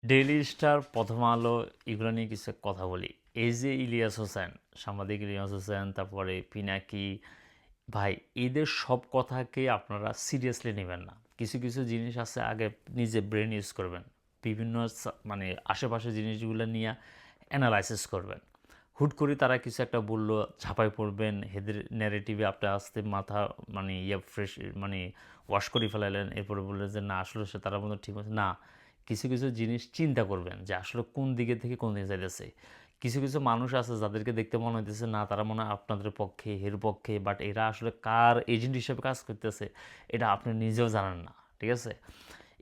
Daily star, প্রথম আলো এগুলো নিয়ে কিছু কথা বলি। এই যে ইলিয়াস হোসেন, সাংবাদিক ইলিয়াস হোসেন, তারপরে পিনাকি ভাই, এদের সব কথাকে আপনারা সিরিয়াসলি নেবেন না। কিছু কিছু জিনিস আছে, আগে নিজে ব্রেন ইউজ করবেন, বিভিন্ন মানে আশেপাশে জিনিসগুলো নিয়ে অ্যানালাইসিস করবেন। হুট করে তারা কিছু একটা বললো, ঝাঁপায় পড়বেন, এদের ন্যারেটিভে আপনি আসতে মাথা মানে ফ্রেশ মানে ওয়াশ করে ফেলালেন, এরপরে বললেন যে না আসলে সে তারা মতো ঠিক আছে না। কিছু কিছু জিনিস চিন্তা করবেন যে আসলে কোন দিকে থেকে কোন দিকে যাইতেছে। কিছু কিছু মানুষ আছে যাদেরকে দেখতে মনে হইতেছে না তারা মনে হয় আপনাদের পক্ষে, এর পক্ষে, বাট এরা আসলে কার এজেন্ট হিসেবে কাজ করতেছে এটা আপনি নিজেও জানেন না। ঠিক আছে,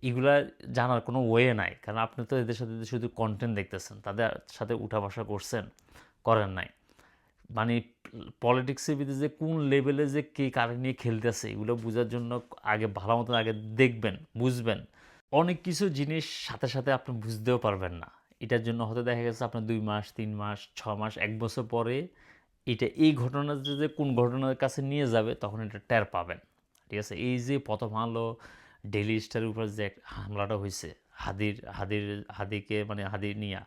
এগুলা জানার কোনো ওয়ে নাই, কারণ আপনি তো এদের সাথে শুধু কন্টেন্ট দেখতেছেন, তাদের সাথে উঠা বসা করছেন, করেন নাই। মানে পলিটিক্সের ভিতরে যে কোন লেভেলে যে কে কারে নিয়ে খেলতেছে এগুলো বোঝার জন্য আগে ভালো মতন আগে দেখবেন, বুঝবেন। অনেক কিছু জিনিস সাথে সাথে আপনি বুঝতেও পারবেন না। এটার জন্য হয়তো দেখা গেছে আপনার ২ মাস, ৩ মাস, ৬ মাস, ১ বছর পরে এটা এই ঘটনা যে কোন ঘটনার কাছে নিয়ে যাবে তখন এটা টের পাবেন। ঠিক আছে? এই যে প্রথম আলো, ডেইলি স্টারের উপর যে হামলাটা হইছে, হাদিকে মানে হাদি নিয়া,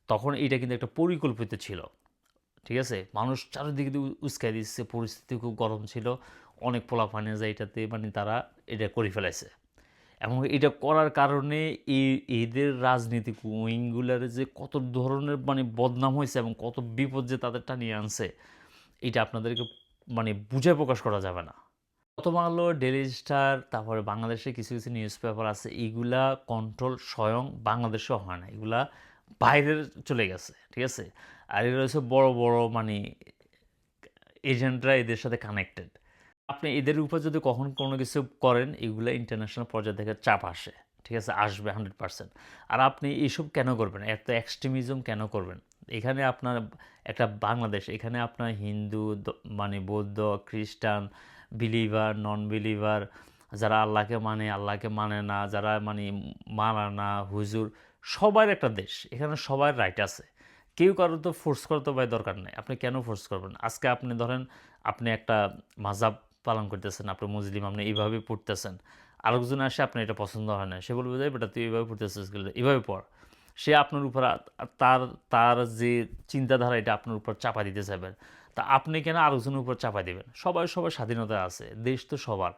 তখন এটা কিন্তু একটা পরিকল্পিত ছিল। ঠিক আছে? মানুষ চারিদিকে দিয়ে উস্কাই দিচ্ছে, পরিস্থিতি খুব গরম ছিল। অনেক পোলাপানে যায় এটাতে মানে তারা এটা করে ফেলাইছে। এবং এটা করার কারণে এই এদের রাজনীতিক উইংগুলার যে কত ধরনের মানে বদনাম হয়েছে এবং কত বিপদ যে তাদের টানিয়ে আনছে, এটা আপনাদেরকে মানে বুঝায় প্রকাশ করা যাবে না। প্রথম আলো, ডেইলি স্টার, তারপরে বাংলাদেশে কিছু কিছু নিউজ পেপার আছে, এইগুলা কন্ট্রোল স্বয়ং বাংলাদেশেও হয় না, এগুলা বাইরের চলে গেছে। ঠিক আছে, আর এরা হচ্ছে বড় বড় মানে এজেন্টরা এদের সাথে কানেক্টেড। আপনি এদের উপর যদি কখন কোনো কিছু করেন, এগুলো ইন্টারন্যাশনাল পর্যায়ে থেকে চাপ আসে। ঠিক আছে? আসবে 100%। আর আপনি এইসব কেন করবেন? এত এক্সট্রিমিজম কেন করবেন? এখানে আপনার একটা বাংলাদেশ, এখানে আপনার হিন্দু, মানে বৌদ্ধ, খ্রিস্টান, বিলিভার, নন বিলিভার, যারা আল্লাহকে মানে, আল্লাহকে মানে না, যারা মানে মানা, হুজুর, সবার একটা দেশ। এখানে সবার রাইট আছে। কেউ কারো তো ফোর্স করা তো ভাই দরকার নাই। আপনি কেন ফোর্স করবেন? আজকে আপনি ধরেন আপনি একটা মাযহাব পালন করতেছেন, আপনি মুসলিম, আপনি এইভাবে পড়তেছেন। আরেকজন আসে আপনার এটা পছন্দ হয় না। সে বলবে যে, "বেটা তুই এভাবে পড়তেছিস কেলে? এভাবে পড়।" সে আপনার উপর তার তার যে চিন্তাধারা এটা আপনার উপর চাপাই দিতে চাইবেন। তা আপনি কেন আরেকজনের উপর চাপাই দিবেন? সবার স্বাধীনতা আছে। দেশ তো সবার।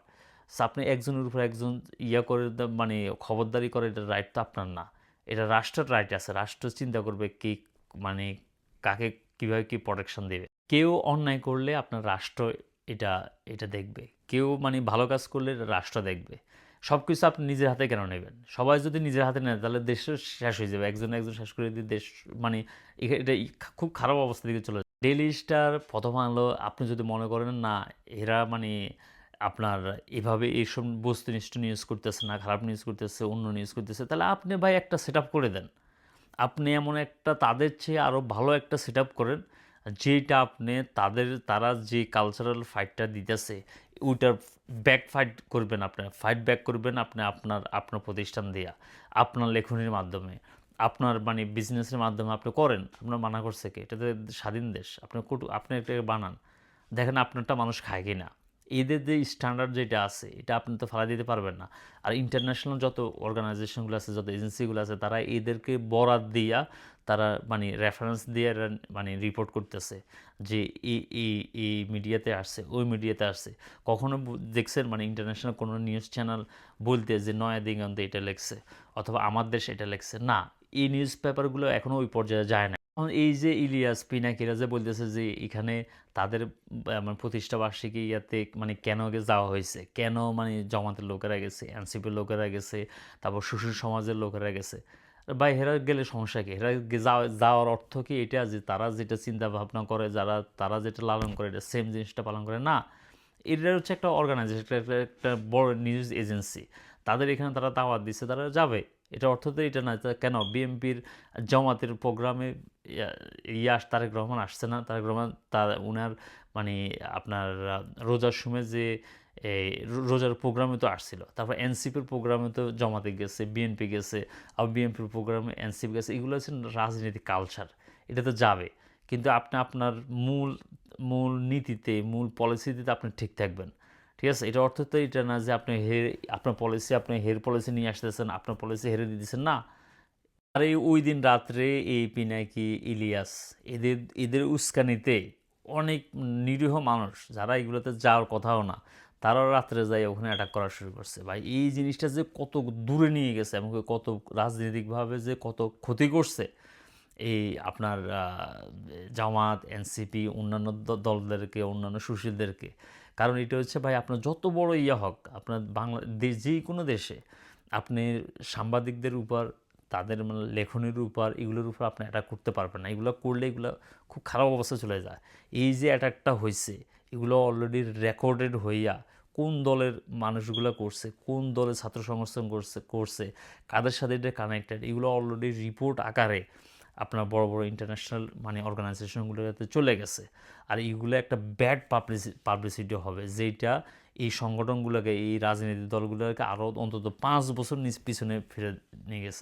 সো আপনি একজনের উপর একজন করে মানে খবরদারি করে এটার রাইট তো আপনার না। এটা রাষ্ট্রের রাইট আছে। রাষ্ট্র চিন্তা করবে কি মানে কাকে কিভাবে কি প্রোটেকশন দিবে। কেউ অন্যায় করলে আপনার রাষ্ট্র এটা এটা দেখবে। কেউ মানে ভালো কাজ করলে এটা রাষ্ট্র দেখবে। সবকিছু আপনি নিজের হাতে কেন নেবেন? সবাই যদি নিজের হাতে নেয় তাহলে দেশও শেষ হয়ে যাবে। একজন একজন শেষ করে দিয়ে দেশ মানে এটা খুব খারাপ অবস্থার দিকে চলে যাবে। ডেইলি স্টার, প্রথম আলো, আপনি যদি মনে করেন না এরা মানে আপনার এভাবে এইসব বস্তুনিষ্ঠ নিউজ করতেছে না, খারাপ নিউজ করতেছে, অন্য নিউজ করতেছে, তাহলে আপনি ভাই একটা সেটআপ করে দেন। আপনি এমন একটা তাদের চেয়ে আরও ভালো একটা সেটআপ করেন, যেইটা আপনি তারা যে কালচারাল ফাইটটা দিতেছে, ওইটার ব্যাক ফাইট করবেন আপনি। ফাইট ব্যাক করবেন আপনি আপনার প্রতিষ্ঠান দিয়া, আপনার লেখনীর মাধ্যমে, আপনার মানে বিজনেসের মাধ্যমে আপনি করেন। আপনার মানা করছে কে? এটা তো স্বাধীন দেশ। আপনি এটাকে বানান। দেখেন আপনারটা মানুষ খায় কিনা। এদের যে স্ট্যান্ডার্ড যেটা আছে এটা আপনি তো ফালাই দিতে পারবেন না। আর ইন্টারন্যাশনাল যত অর্গানাইজেশনগুলো আছে, যত এজেন্সিগুলো আছে, তারা এদেরকে বরাত দিয়া তারা মানে রেফারেন্স দিয়ে এরা মানে রিপোর্ট করতেছে যে এই মিডিয়াতে আসছে, ওই মিডিয়াতে আসছে। কখনো দেখছেন মানে ইন্টারন্যাশনাল কোনো নিউজ চ্যানেল বলতে যে নয়া দিগন্তে এটা লেখছে অথবা আমার দেশ এটা লেখছে না। এই নিউজ পেপারগুলো এখনও ওই পর্যায়ে যায় না। এখন এই যে ইলিয়াস পিনাকিরা যে বলতেছে যে এখানে তাদের মানে প্রতিষ্ঠা বার্ষিকী ইয়াতে মানে কেন যাওয়া হয়েছে, কেন মানে জামাতের লোকেরা গেছে, এনসিপির লোকেরা গেছে, তারপর সুশীল সমাজের লোকেরা গেছে। ভাই হেরা গেলে সমস্যা কি? হেরা যাওয়ার অর্থ কি এটা যে তারা যেটা চিন্তা ভাবনা করে, তারা যেটা লালন করে এটা সেম জিনিসটা পালন করে না। এটা হচ্ছে একটা অর্গানাইজেশন, একটা বড় নিউজ এজেন্সি। তাদের এখানে তারা দাওয়াত দিচ্ছে, তারা যাবে। এটা অর্থ তো এটা না। কেন বিএনপির জামাতের প্রোগ্রামে তারেক রহমান আসছে না? তারেক রহমান তার উনার মানে আপনার রোজার সময় যে এই রোজার প্রোগ্রামে তো আসছিল। তারপর এনসিপির প্রোগ্রামে তো জামাতে গেছে, বিএনপি গেছে, আবার বিএনপির প্রোগ্রামে এনসিপি গেছে। এগুলো হচ্ছে রাজনীতি কালচার। এটা তো যাবে। কিন্তু আপনি আপনার মূল মূল নীতিতে, মূল পলিসিতে আপনি ঠিক থাকবেন। ঠিক আছে? এটার অর্থ তো এটা না যে আপনি আপনার পলিসি, আপনি হের পলিসি নিয়ে আসতেছেন, আপনার পলিসি হেরে দিতেছেন না। আর ওই দিন রাত্রে এই পিনাকি, ইলিয়াস এদের এদের উস্কানিতে অনেক নিরীহ মানুষ যারা এগুলোতে যাওয়ার কথাও না, তারাও রাত্রে যায় ওখানে অ্যাটাক করা শুরু করছে। ভাই এই জিনিসটা যে কত দূরে নিয়ে গেছে এবং কত রাজনৈতিকভাবে যে কত ক্ষতি করছে এই আপনার জামাত, এনসিপি, অন্যান্য দলদেরকে, অন্যান্য সুশীলদেরকে। কারণ এটা হচ্ছে ভাই আপনার যত বড় ইয়ে হোক, আপনার বাংলাদেশ যে কোনো দেশে আপনি সাংবাদিকদের উপর, তাদের মানে লেখনের উপর, এগুলোর উপর আপনি অ্যাটাক করতে পারবেন না। এগুলো করলে এগুলো খুব খারাপ অবস্থা চলে যায়। এই যে অ্যাটাকটা হয়েছে এগুলো অলরেডি রেকর্ডেড হইয়া কোন দলের মানুষগুলো করছে, কোন দলের ছাত্র সংগঠন করছে, কাদের সাথে এটা কানেক্টেড, এগুলো অলরেডি রিপোর্ট আকারে আপনার বড় বড় ইন্টারন্যাশনাল মানে অর্গানাইজেশনগুলোতে চলে গেছে। আর এইগুলো একটা ব্যাড পাবলিসিটি হবে, যেটা এই সংগঠনগুলোকে, এই রাজনৈতিক দলগুলোকে আরও অন্তত 5 বছর পিছনে ফিরে নিয়ে গেছে।